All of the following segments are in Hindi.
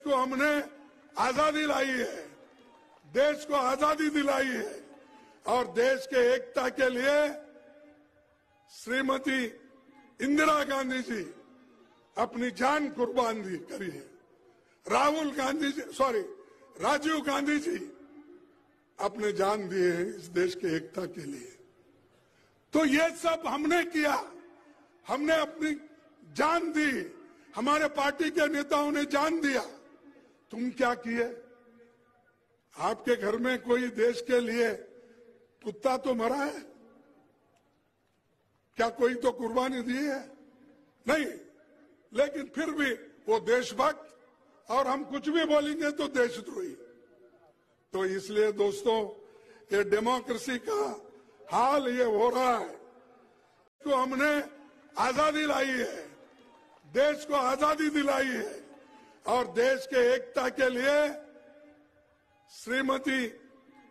को हमने आजादी लाई है, देश को आजादी दिलाई है और देश के एकता के लिए श्रीमती इंदिरा गांधी जी अपनी जान कुर्बान करी है। राजीव गांधी जी अपने जान दिए हैं इस देश के एकता के लिए। तो ये सब हमने किया, हमने अपनी जान दी, हमारे पार्टी के नेताओं ने जान दिया। तुम क्या किए? आपके घर में कोई देश के लिए कुत्ता तो मरा है? क्या कोई तो कुर्बानी दी है? नहीं, लेकिन फिर भी वो देशभक्त, और हम कुछ भी बोलेंगे तो देशद्रोही। तो इसलिए दोस्तों, ये डेमोक्रेसी का हाल ये हो रहा है। तो हमने आजादी लाई है, देश को आजादी दिलाई है और देश के एकता के लिए श्रीमती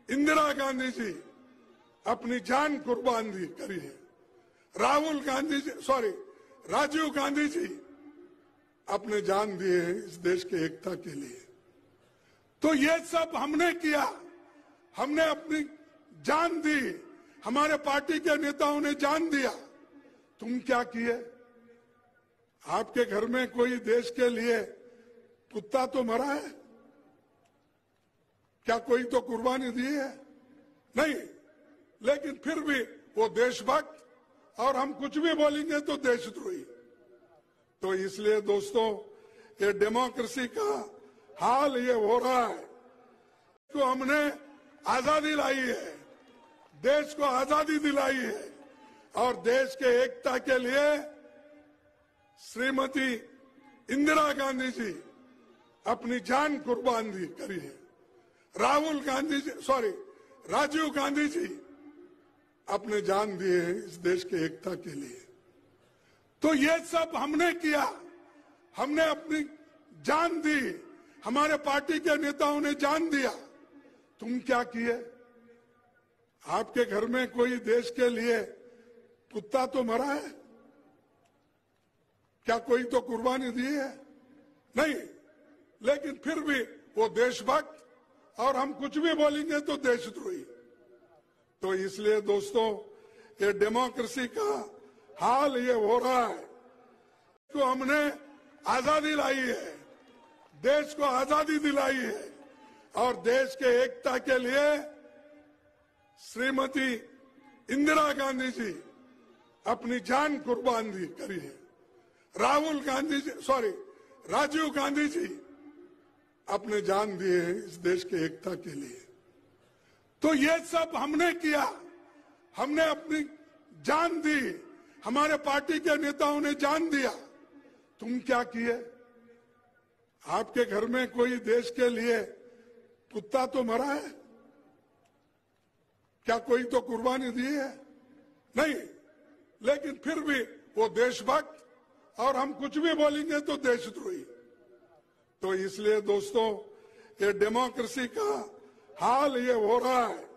इंदिरा गांधी जी अपनी जान कुर्बान करी है। राजीव गांधी जी अपने जान दिए हैं इस देश के एकता के लिए। तो ये सब हमने किया, हमने अपनी जान दी, हमारे पार्टी के नेताओं ने जान दिया। तुम क्या किए? आपके घर में कोई देश के लिए कुत्ता तो मरा है? क्या कोई तो कुर्बानी दी है? नहीं, लेकिन फिर भी वो देशभक्त, और हम कुछ भी बोलेंगे तो देशद्रोही। तो इसलिए दोस्तों, ये डेमोक्रेसी का हाल ये हो रहा है। तो हमने आजादी लाई है, देश को आजादी दिलाई है और देश के एकता के लिए श्रीमती इंदिरा गांधी जी अपनी जान कुर्बान करी है। राजीव गांधी जी अपने जान दिए हैं इस देश के एकता के लिए। तो ये सब हमने किया, हमने अपनी जान दी, हमारे पार्टी के नेताओं ने जान दिया। तुम क्या किए? आपके घर में कोई देश के लिए कुत्ता तो मरा है? क्या कोई तो कुर्बानी दी है? नहीं, लेकिन फिर भी वो देशभक्त, और हम कुछ भी बोलेंगे तो देशद्रोही। तो इसलिए दोस्तों, ये डेमोक्रेसी का हाल ये हो रहा है। तो हमने आजादी लाई है, देश को आजादी दिलाई है और देश के एकता के लिए श्रीमती इंदिरा गांधी जी अपनी जान कुर्बान करी है। राजीव गांधी जी अपने जान दिए हैं इस देश के एकता के लिए। तो ये सब हमने किया, हमने अपनी जान दी, हमारे पार्टी के नेताओं ने जान दिया। तुम क्या किए? आपके घर में कोई देश के लिए कुत्ता तो मरा है? क्या कोई तो कुर्बानी दी है? नहीं, लेकिन फिर भी वो देशभक्त, और हम कुछ भी बोलेंगे तो देशद्रोही। तो इसलिए दोस्तों, ये डेमोक्रेसी का हाल ये हो रहा है।